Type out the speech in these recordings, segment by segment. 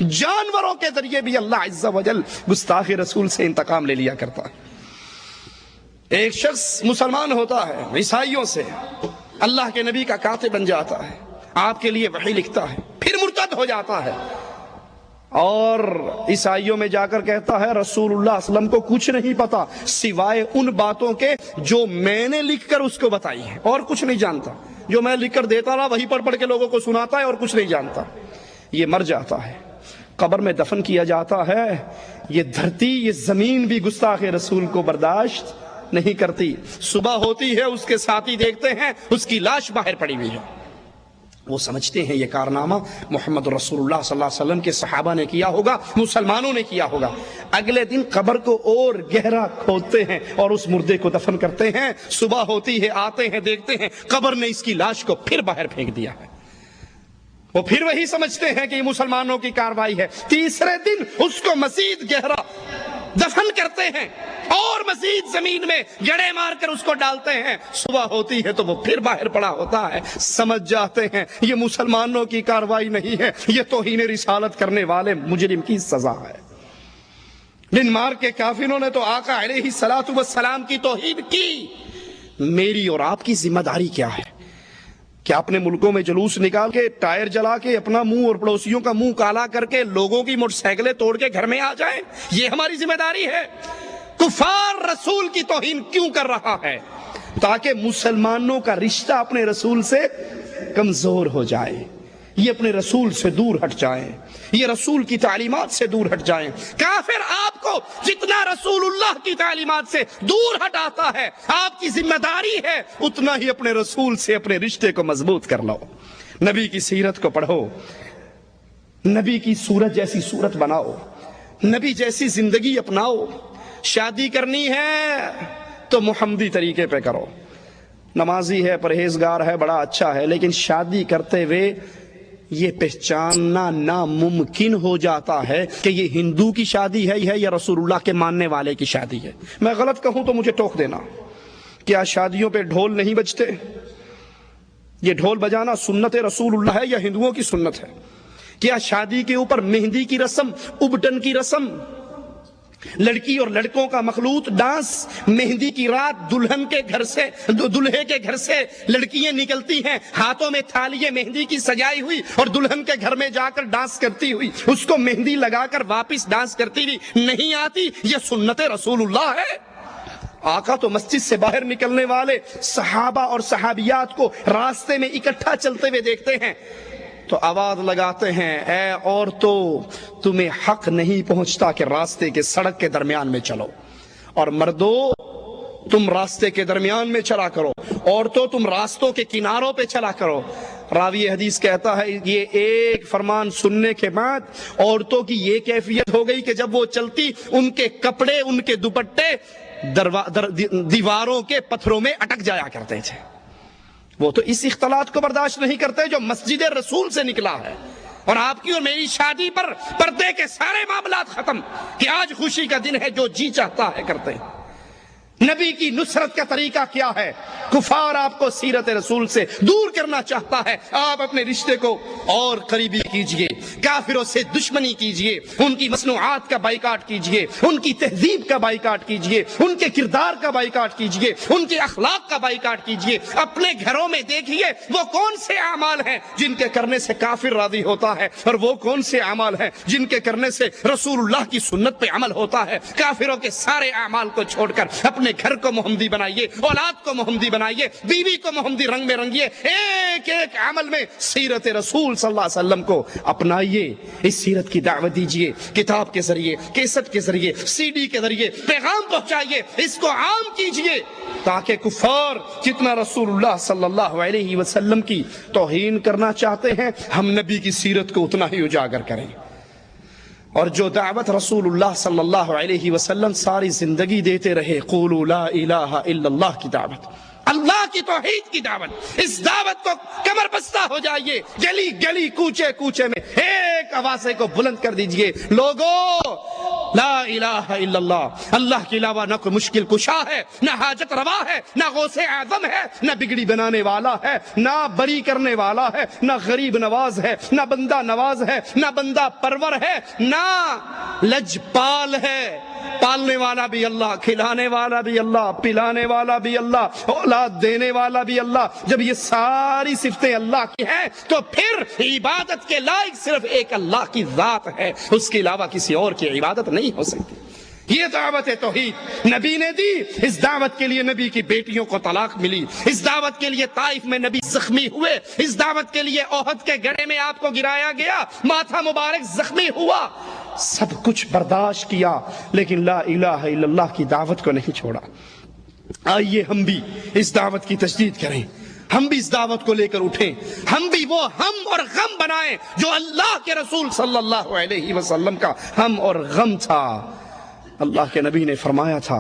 جانوروں کے ذریعے بھی اللہ عز و جل گستاخ رسول سے انتقام لے لیا کرتا ہے۔ ایک شخص مسلمان ہوتا ہے، عیسائیوں سے اللہ کے نبی کا کاتب بن جاتا ہے، آپ کے لیے وحی لکھتا ہے، پھر مرتد ہو جاتا ہے اور عیسائیوں میں جا کر کہتا ہے رسول اللہ صلی اللہ علیہ وسلم کو کچھ نہیں پتا سوائے ان باتوں کے جو میں نے لکھ کر اس کو بتائی ہے، اور کچھ نہیں جانتا، جو میں لکھ کر دیتا رہا وہی پڑھ پڑھ کے لوگوں کو سناتا ہے اور کچھ نہیں جانتا۔ یہ مر جاتا ہے، قبر میں دفن کیا جاتا ہے، یہ دھرتی یہ زمین بھی گستاخ رسول کو برداشت نہیں کرتی۔ صبح ہوتی ہے، اس کے ساتھی دیکھتے ہیں اس کی لاش باہر پڑی ہوئی ہے، وہ سمجھتے ہیں یہ کارنامہ محمد رسول اللہ صلی اللہ علیہ وسلم کے صحابہ نے کیا ہوگا، مسلمانوں نے کیا ہوگا۔ اگلے دن قبر کو اور گہرا کھودتے ہیں اور اس مردے کو دفن کرتے ہیں۔ صبح ہوتی ہے، آتے ہیں، دیکھتے ہیں قبر نے اس کی لاش کو پھر باہر پھینک دیا ہے۔ وہ پھر وہی سمجھتے ہیں کہ یہ مسلمانوں کی کارروائی ہے۔ تیسرے دن اس کو مزید گہرا دفن کرتے ہیں اور مزید زمین میں جڑے مار کر اس کو ڈالتے ہیں۔ صبح ہوتی ہے تو وہ پھر باہر پڑا ہوتا ہے۔ سمجھ جاتے ہیں یہ مسلمانوں کی کارروائی نہیں ہے، یہ توہین رسالت کرنے والے مجرم کی سزا ہے۔ دن مار کے کافروں نے تو آقا علیہ الصلوۃ والسلام کی توہین کی۔ میری اور آپ کی ذمہ داری کیا ہے؟ کیا اپنے ملکوں میں جلوس نکال کے، ٹائر جلا کے، اپنا منہ اور پڑوسیوں کا منہ کالا کر کے لوگوں کی موٹر سائیکلیں توڑ کے گھر میں آ جائیں؟ یہ ہماری ذمہ داری ہے؟ کفار رسول کی توہین کیوں کر رہا ہے؟ تاکہ مسلمانوں کا رشتہ اپنے رسول سے کمزور ہو جائے، یہ اپنے رسول سے دور ہٹ جائیں، یہ رسول کی تعلیمات سے دور ہٹ جائیں۔ کافر آپ کو جتنا رسول اللہ کی تعلیمات سے دور ہٹاتا ہے، آپ کی ذمہ داری ہے اتنا ہی اپنے رسول سے اپنے رشتے کو مضبوط کر لو۔ نبی کی سیرت کو پڑھو، نبی کی صورت جیسی صورت بناؤ، نبی جیسی زندگی اپناؤ۔ شادی کرنی ہے تو محمدی طریقے پہ کرو۔ نمازی ہے، پرہیزگار ہے، بڑا اچھا ہے، لیکن شادی کرتے ہوئے یہ پہچاننا ناممکن ہو جاتا ہے کہ یہ ہندو کی شادی ہے یا رسول اللہ کے ماننے والے کی شادی ہے۔ میں غلط کہوں تو مجھے ٹوک دینا۔ کیا شادیوں پہ ڈھول نہیں بجتے؟ یہ ڈھول بجانا سنت رسول اللہ ہے یا ہندوؤں کی سنت ہے؟ کیا شادی کے اوپر مہندی کی رسم، ابٹن کی رسم، لڑکی اور لڑکوں کا مخلوط ڈانس، مہندی کی رات دلہن کے گھر سے، دلہے کے گھر سے لڑکیاں نکلتی ہیں ہاتھوں میں تھالیے مہندی کی سجائی ہوئی اور دلہن کے گھر میں جا کر ڈانس کرتی ہوئی، اس کو مہندی لگا کر واپس ڈانس کرتی ہوئی نہیں آتی، یہ سنت رسول اللہ ہے؟ آقا تو مسجد سے باہر نکلنے والے صحابہ اور صحابیات کو راستے میں اکٹھا چلتے ہوئے دیکھتے ہیں تو آواز لگاتے ہیں، اے عورتوں تمہیں حق نہیں پہنچتا کہ راستے کے سڑک کے درمیان میں چلو، اور مردوں تم راستے کے درمیان میں چلا کرو، عورتوں تم راستوں کے کناروں پہ چلا کرو۔ راوی حدیث کہتا ہے یہ ایک فرمان سننے کے بعد عورتوں کی یہ کیفیت ہو گئی کہ جب وہ چلتی ان کے کپڑے، ان کے دوپٹے دیواروں کے پتھروں میں اٹک جایا کرتے تھے۔ وہ تو اس اختلاط کو برداشت نہیں کرتے جو مسجد رسول سے نکلا ہے۔ اور آپ کی اور میری شادی پر پردے کے سارے معاملات ختم کہ آج خوشی کا دن ہے، جو جی چاہتا ہے کرتے ہیں۔ نبی کی نصرت کا طریقہ کیا ہے؟ کفار آپ کو سیرت رسول سے دور کرنا چاہتا ہے، آپ اپنے رشتے کو اور قریبی کیجئے، کافروں سے دشمنی کیجئے، ان کی مصنوعات کا بائیکاٹ کیجئے، ان کی تہذیب کا بائیکاٹ کیجئے، ان کے کردار کا بائیکاٹ کیجئے، ان کے اخلاق کا بائیکاٹ کیجئے۔ اپنے گھروں میں دیکھیے وہ کون سے اعمال ہیں جن کے کرنے سے کافر راضی ہوتا ہے، اور وہ کون سے اعمال ہیں جن کے کرنے سے رسول اللہ کی سنت پہ عمل ہوتا ہے۔ کافروں کے سارے اعمال کو چھوڑ کر اپنے گھر کو محمدی بنائیے، اولاد کو محمدی بنائیے، بیوی کو محمدی رنگ میں رنگیے، ایک ایک عمل میں سیرت رسول صلی اللہ علیہ وسلم کو اپنائیے، اس سیرت کی دعوت دیجیے، کتاب کے ذریعے، کیسٹ کے ذریعے، سی ڈی کے ذریعے پیغام پہنچائیے، اس کو عام کیجیے تاکہ کفار جتنا رسول اللہ صلی اللہ علیہ وسلم کی توہین کرنا چاہتے ہیں ہم نبی کی سیرت کو اتنا ہی اجاگر کریں۔ اور جو دعوت رسول اللہ صلی اللہ علیہ وسلم ساری زندگی دیتے رہے، قولوا لا الہ الا اللہ کی دعوت، اللہ کی توحید کی دعوت، اس دعوت کو کمر بستہ ہو جائیے، گلی گلی کوچے کوچے میں ایک آوازے کو بلند کر دیجئے، لوگوں لا الہ الا اللہ، اللہ کے علاوہ نہ کوئی مشکل کشا ہے، نہ حاجت روا ہے، نہ غوث اعظم ہے، نہ بگڑی بنانے والا ہے، نہ بری کرنے والا ہے، نہ غریب نواز ہے، نہ بندہ نواز ہے، نہ بندہ پرور ہے، نہ لجپال ہے۔ پالنے والا بھی اللہ، کھلانے والا بھی اللہ، پلانے والا بھی اللہ، اولاد دینے والا بھی اللہ۔ جب یہ ساری صفتیں اللہ کی ہیں تو پھر عبادت کے لائق صرف ایک اللہ کی ذات ہے، اس کے علاوہ کسی اور کی عبادت نہیں ہو سکتی۔ یہ دعوت توحید نبی نے دی، اس دعوت کے لیے نبی کی بیٹیوں کو طلاق ملی، اس دعوت کے لیے طائف میں نبی زخمی ہوئے، اس دعوت کے لیے احد کے گڑھے میں آپ کو گرایا گیا، ماتھا مبارک زخمی ہوا، سب کچھ برداشت کیا، لیکن لا الہ الا اللہ کی دعوت کو نہیں چھوڑا۔ آئیے ہم بھی اس دعوت کی تجدید کریں، ہم بھی اس دعوت کو لے کر اٹھیں، ہم بھی وہ ہم اور غم بنائیں جو اللہ کے رسول صلی اللہ علیہ وسلم کا ہم اور غم تھا۔ اللہ کے نبی نے فرمایا تھا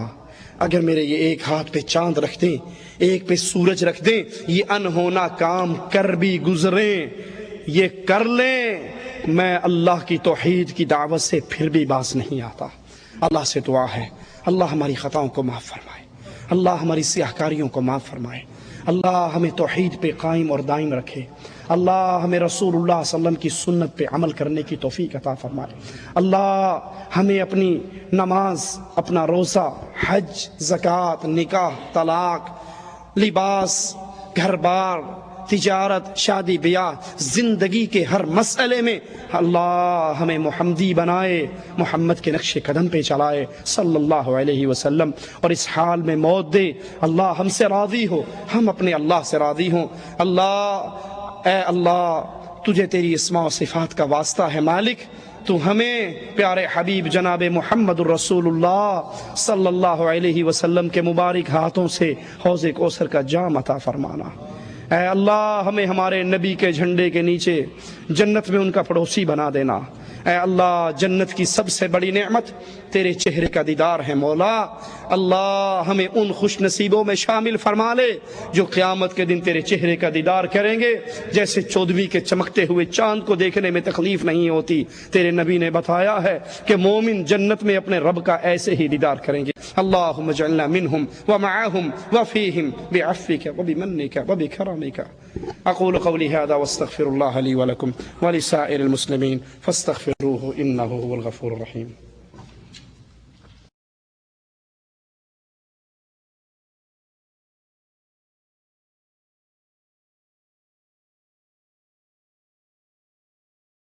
اگر میرے یہ ایک ہاتھ پہ چاند رکھ دیں، ایک پہ سورج رکھ دیں، یہ انہونا کام کر بھی گزریں، یہ کر لیں، میں اللہ کی توحید کی دعوت سے پھر بھی باز نہیں آتا۔ اللہ سے دعا ہے اللہ ہماری خطاؤں کو معاف فرمائے، اللہ ہماری سیاہکاریوں کو معاف فرمائے، اللہ ہمیں توحید پہ قائم اور دائم رکھے، اللہ ہمیں رسول اللہ صلی اللہ علیہ وسلم کی سنت پہ عمل کرنے کی توفیق عطا فرمائے، اللہ ہمیں اپنی نماز، اپنا روزہ، حج، زکوٰۃ، نکاح، طلاق، لباس، گھر بار، تجارت، شادی بیاہ، زندگی کے ہر مسئلے میں اللہ ہمیں محمدی بنائے، محمد کے نقش قدم پہ چلائے صلی اللہ علیہ وسلم، اور اس حال میں موت دے اللہ ہم سے راضی ہو، ہم اپنے اللہ سے راضی ہوں۔ اللہ اے اللہ تجھے تیری اسماء و صفات کا واسطہ ہے مالک، تو ہمیں پیارے حبیب جناب محمد الرسول اللہ صلی اللہ علیہ وسلم کے مبارک ہاتھوں سے حوض کوثر کا جام عطا فرمانا۔ اے اللہ ہمیں ہمارے نبی کے جھنڈے کے نیچے جنت میں ان کا پڑوسی بنا دینا۔ اے اللہ جنت کی سب سے بڑی نعمت تیرے چہرے کا دیدار ہے مولا، اللہ ہمیں ان خوش نصیبوں میں شامل فرما لے جو قیامت کے دن تیرے چہرے کا دیدار کریں گے، جیسے چودھویں کے چمکتے ہوئے چاند کو دیکھنے میں تکلیف نہیں ہوتی۔ تیرے نبی نے بتایا ہے کہ مومن جنت میں اپنے رب کا ایسے ہی دیدار کریں گے۔ اللہم اجعلنا منہم ومعہم وفیہم بعفوک وبمنک وبکرمک۔ اقول قولی ھذا واستغفر اللہ لی ولکم ولسائر المسلمین فاستغفروہ انہ هو الغفور الرحیم۔